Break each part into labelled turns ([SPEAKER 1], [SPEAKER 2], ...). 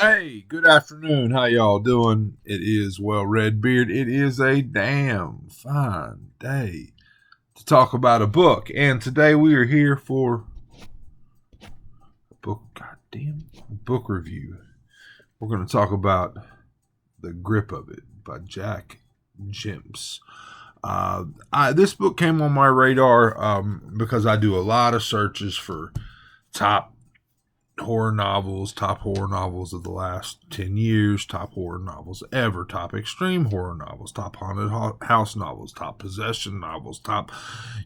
[SPEAKER 1] Hey, good afternoon. How y'all doing? It is Redbeard. It is a damn fine day to talk about a book. And today we are here for a book review. We're going to talk about The Grip of It by Jac Jemc. This book came on my radar because I do a lot of searches for top top horror novels of the last 10 years, top horror novels ever, top extreme horror novels, top haunted house novels, top possession novels,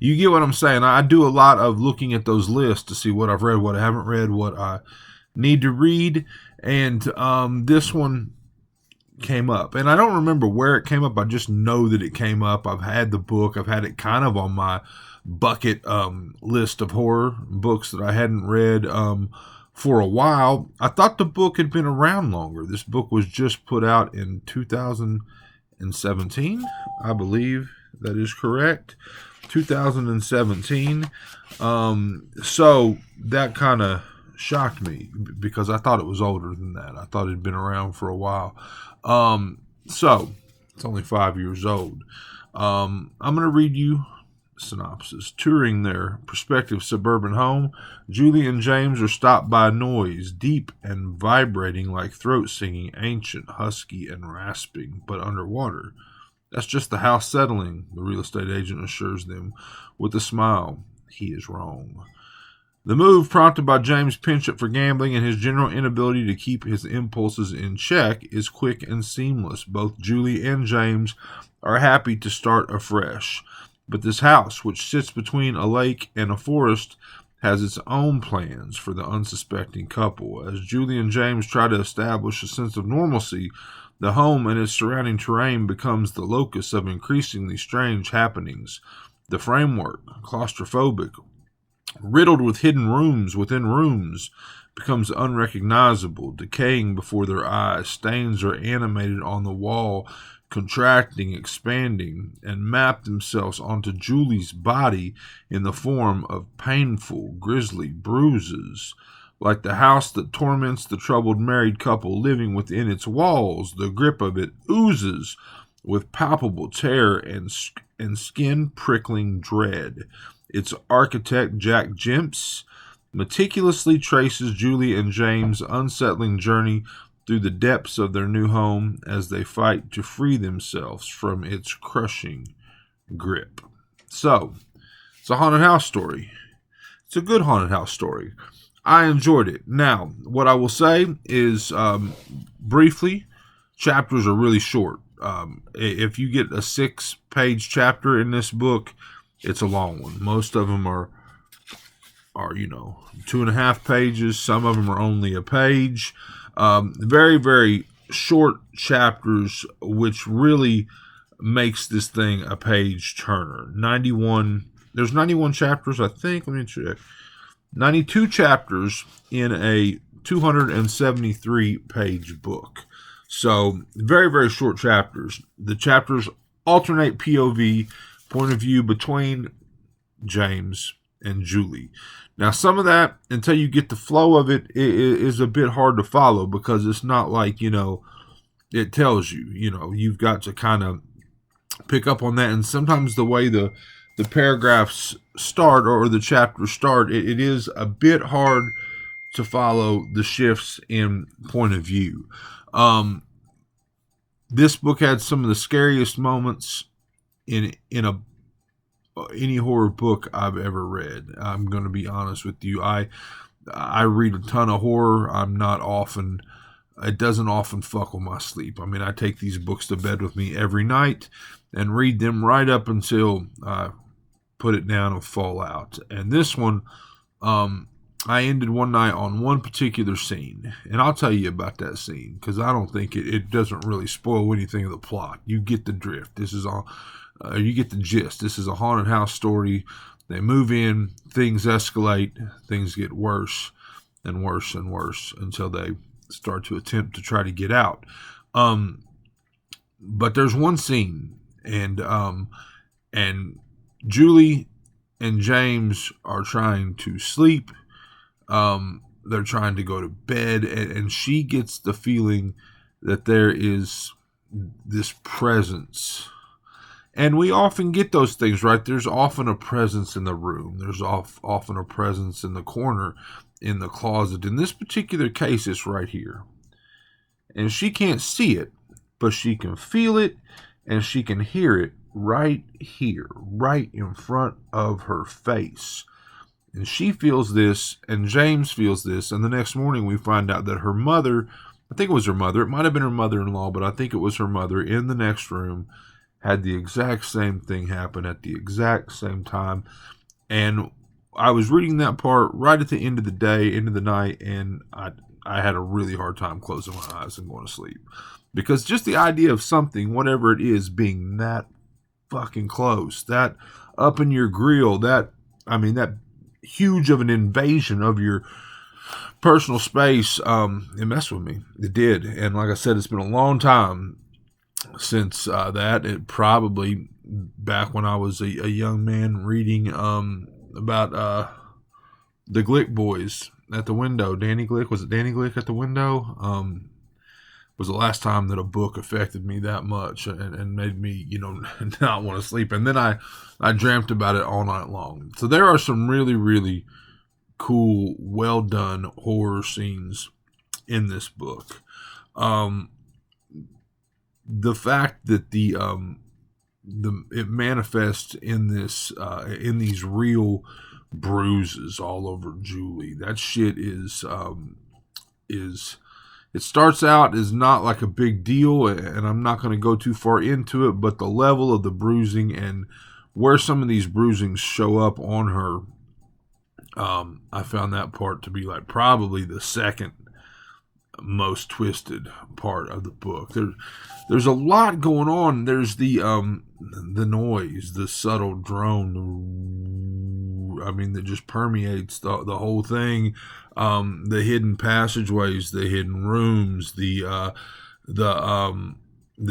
[SPEAKER 1] you get what I'm saying. I do a lot of looking at those lists to see what I've read, what I haven't read, what I need to read, and this one came up, and I don't remember where it came up. I just know that it came up. I've had the book. I've had it kind of on my bucket list of horror books that I hadn't read for a while. I thought the book had been around longer. This book was just put out in 2017, I believe that is correct. 2017. So that kind of shocked me because I thought it was older than that. I thought it had been around for a while. So it's only 5 years old. I'm going to read you synopsis. Touring their prospective suburban home, Julie and James are stopped by a noise, deep and vibrating like throat singing, ancient, husky, and rasping, but underwater. That's just the house settling, the real estate agent assures them with a smile. He is wrong. The move, prompted by James' penchant for gambling and his general inability to keep his impulses in check, is quick and seamless. Both Julie and James are happy to start afresh. But this house, which sits between a lake and a forest, has its own plans for the unsuspecting couple. As Julie and James try to establish a sense of normalcy, the home and its surrounding terrain becomes the locus of increasingly strange happenings. The framework, claustrophobic, riddled with hidden rooms within rooms, becomes unrecognizable, decaying before their eyes. Stains are animated on the wall, contracting, expanding, and map themselves onto Julie's body in the form of painful, grisly bruises. Like the house that torments the troubled married couple living within its walls, the grip of it oozes with palpable terror and skin-prickling dread. Its architect, Jac Jemc, meticulously traces Julie and James' unsettling journey through the depths of their new home as they fight to free themselves from its crushing grip. So, it's a haunted house story. It's a good haunted house story. I enjoyed it. Now, what I will say is, briefly, chapters are really short. If you get a 6-page chapter in this book, it's a long one. Most of them are 2.5 pages. Some of them are only a page. Very, very short chapters, which really makes this thing a page turner. There's 91 chapters, I think. Let me check. 92 chapters in a 273 page book. So, very, very short chapters. The chapters alternate POV, point of view, between James and Julie. Now, some of that, until you get the flow of it, is a bit hard to follow because it's not like, it tells you, you've got to kind of pick up on that. And sometimes the way the paragraphs start or the chapters start, it is a bit hard to follow the shifts in point of view. This book had some of the scariest moments in any horror book I've ever read. I'm going to be honest with you. I read a ton of horror. It doesn't often fuck with my sleep. I mean, I take these books to bed with me every night and read them right up until I put it down and fall out. And this one, I ended one night on one particular scene. And I'll tell you about that scene because I don't think it doesn't really spoil anything of the plot. You get the drift. This is all... you get the gist. This is a haunted house story. They move in, things escalate, things get worse and worse and worse until they start to attempt to try to get out. But there's one scene, and Julie and James are trying to sleep. they're trying to go to bed, and she gets the feeling that there is this presence. And we often get those things, right? There's often a presence in the room. There's often a presence in the corner, in the closet. In this particular case, it's right here. And she can't see it, but she can feel it, and she can hear it right here, right in front of her face. And she feels this, and James feels this, and the next morning we find out that her mother, I think it was her mother, it might have been her mother-in-law, but I think it was her mother in the next room, had the exact same thing happen at the exact same time. And I was reading that part right at the end of the day, end of the night, and I had a really hard time closing my eyes and going to sleep. Because just the idea of something, whatever it is, being that fucking close, that up in your grill, that huge of an invasion of your personal space, it messed with me. It did. And like I said, it's been a long time since that. It probably back when I was a young man reading about the Glick boys at the window. Danny Glick, was it Danny Glick at the window? Was the last time that a book affected me that much and made me, not want to sleep. And then I dreamt about it all night long. So there are some really, really cool, well done horror scenes in this book. The fact that it manifests in this in these real bruises all over Julie. That shit is it starts out as not like a big deal, and I'm not going to go too far into it, but the level of the bruising and where some of these bruisings show up on her, I found that part to be like probably the second most twisted part of the book. There's a lot going on. There's the noise, the subtle drone, that just permeates the whole thing. The hidden passageways, the hidden rooms, the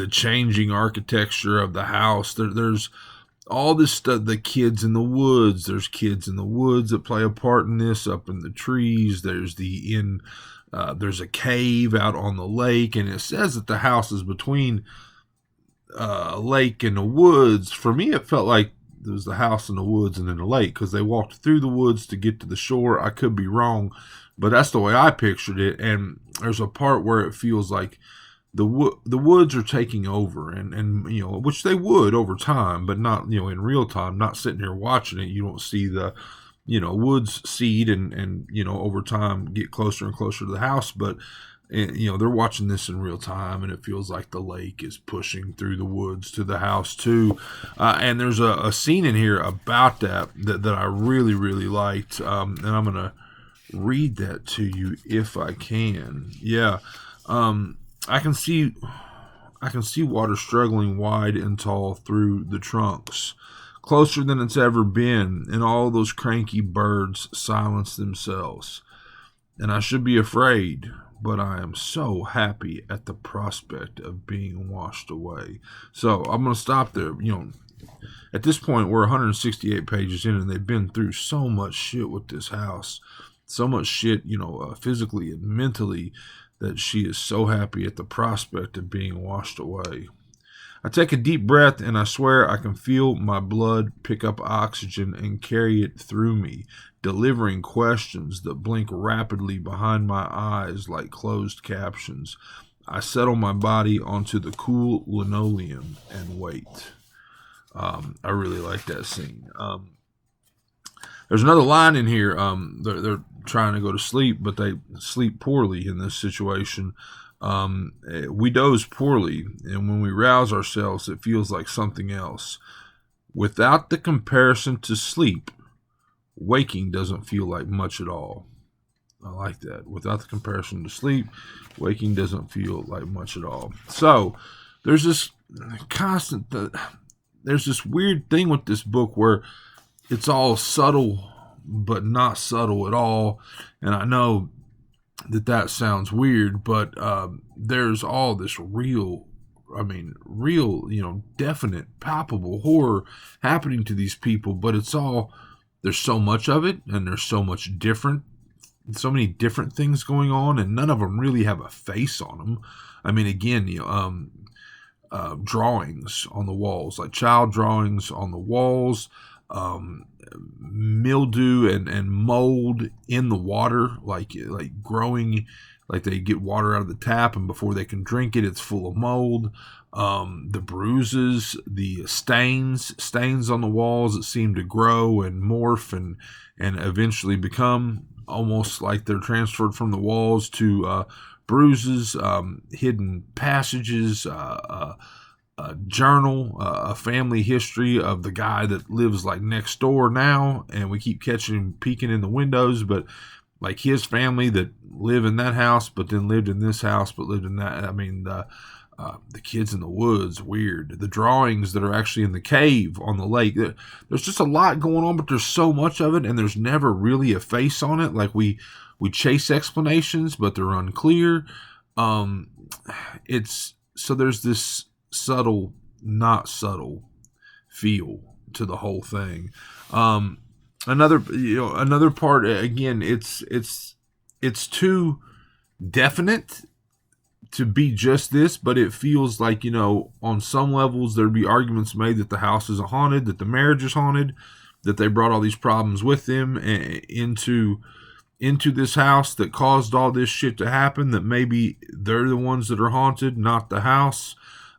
[SPEAKER 1] changing architecture of the house. There's all this stuff. The kids in the woods. There's kids in the woods that play a part in this. Up in the trees. There's there's a cave out on the lake, and it says that the house is between a lake and the woods. For me, it felt like there was the house in the woods and then the lake, because they walked through the woods to get to the shore. I could be wrong, but that's the way I pictured it. And there's a part where it feels like the woods are taking over, and which they would over time, but not in real time. Not sitting here watching it, you don't see the woods seed and over time get closer and closer to the house, but they're watching this in real time, and it feels like the lake is pushing through the woods to the house too. And there's a scene in here about that I really, really liked, and I'm gonna read that to you if I can. Yeah. I can see water struggling wide and tall through the trunks, closer than it's ever been, and all those cranky birds silence themselves. And I should be afraid, but I am so happy at the prospect of being washed away. So I'm going to stop there. At this point, we're 168 pages in, and they've been through so much shit with this house, so much shit, physically and mentally, that she is so happy at the prospect of being washed away. I take a deep breath, and I swear I can feel my blood pick up oxygen and carry it through me, delivering questions that blink rapidly behind my eyes like closed captions. I settle my body onto the cool linoleum and wait. I really like that scene. There's another line in here. They're trying to go to sleep, but they sleep poorly in this situation. We doze poorly, and when we rouse ourselves, it feels like something else. Without the comparison to sleep, waking doesn't feel like much at all. I like that. Without the comparison to sleep, waking doesn't feel like much at all. So there's this there's this weird thing with this book where it's all subtle, but not subtle at all. And I know that sounds weird, but there's all this real, definite, palpable horror happening to these people, but there's so much of it, and there's so much different so many different things going on, and none of them really have a face on them. I mean, again, drawings on the walls, like child drawings on the walls, um, mildew and mold in the water, like growing, like they get water out of the tap, and before they can drink it, it's full of mold. The bruises, the stains on the walls that seem to grow and morph and eventually become almost like they're transferred from the walls to bruises, hidden passages, a journal, a family history of the guy that lives like next door now, and we keep catching him peeking in the windows, but like his family that live in that house, but then lived in this house, but lived in that. I mean, the kids in the woods, weird. The drawings that are actually in the cave on the lake. There's just a lot going on, but there's so much of it, and there's never really a face on it. Like we chase explanations, but they're unclear. It's so there's this subtle, not subtle feel to the whole thing. Another part, again, it's too definite to be just this, but it feels like, on some levels there'd be arguments made that the house isn't haunted, that the marriage is haunted, that they brought all these problems with them into this house that caused all this shit to happen, that maybe they're the ones that are haunted, not the house.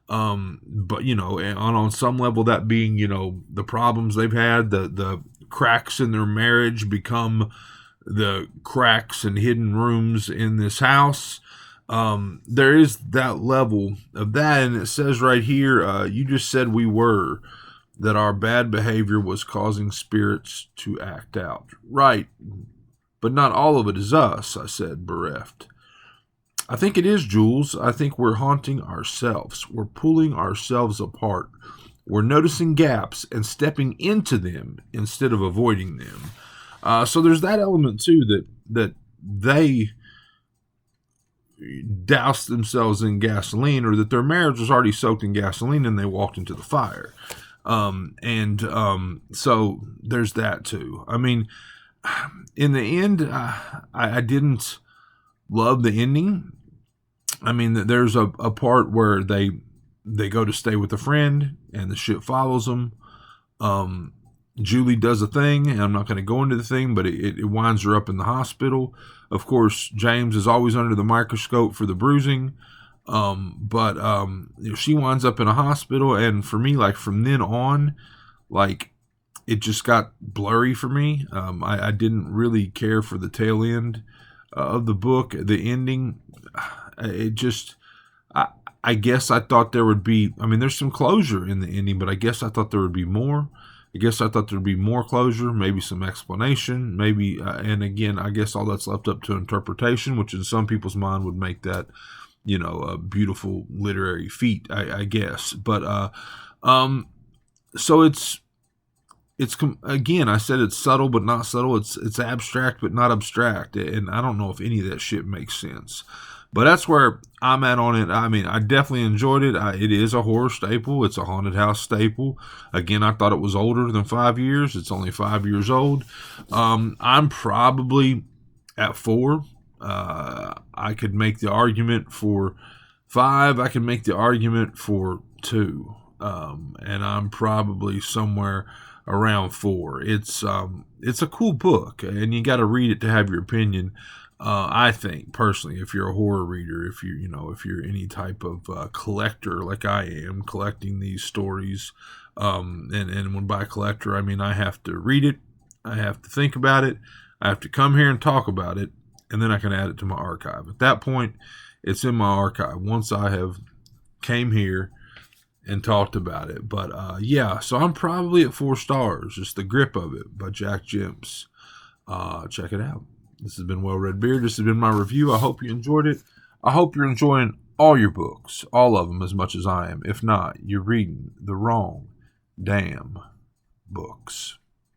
[SPEAKER 1] But and on some level, that being, the problems they've had, the cracks in their marriage become the cracks and hidden rooms in this house. There is that level of that, and it says right here, you just said that our bad behavior was causing spirits to act out. Right, but not all of it is us, I said, bereft. I think it is, Jules. I think we're haunting ourselves. We're pulling ourselves apart. We're noticing gaps and stepping into them instead of avoiding them. So there's that element too, that they doused themselves in gasoline, or that their marriage was already soaked in gasoline and they walked into the fire. So there's that too. I mean, in the end, I didn't love the ending. I mean, there's a part where they go to stay with a friend and the ship follows them. Julie does a thing, and I'm not going to go into the thing, but it winds her up in the hospital. Of course, James is always under the microscope for the bruising. But she winds up in a hospital, and for me, like from then on, like it just got blurry for me. I didn't really care for the tail end of the book, the ending. It just, I guess I thought there would be, I mean, there's some closure in the ending, but I guess I thought there would be more. I guess I thought there'd be more closure, maybe some explanation, maybe, and again, I guess all that's left up to interpretation, which in some people's mind would make that, a beautiful literary feat, I guess. But, so it's again, I said it's subtle but not subtle. It's abstract but not abstract, and I don't know if any of that shit makes sense. But that's where I'm at on it. I mean, I definitely enjoyed it. It is a horror staple. It's a haunted house staple. Again, I thought it was older than 5 years. It's only 5 years old. I'm probably at 4. I could make the argument for 5. I could make the argument for 2. And I'm probably somewhere around 4. It's a cool book, and you got to read it to have your opinion. I think personally, if you're a horror reader, if you're any type of collector like I am, collecting these stories, and when by collector I mean I have to read it, I have to think about it, I have to come here and talk about it, and then I can add it to my archive. At that point, it's in my archive once I have came here and talked about it. But yeah, so I'm probably at 4 stars. Just The Grip of It by Jac Jemc. Check it out. This has been Well Read Beard. This has been my review. I hope you enjoyed it. I hope you're enjoying all your books, all of them, as much as I am. If not, you're reading the wrong damn books.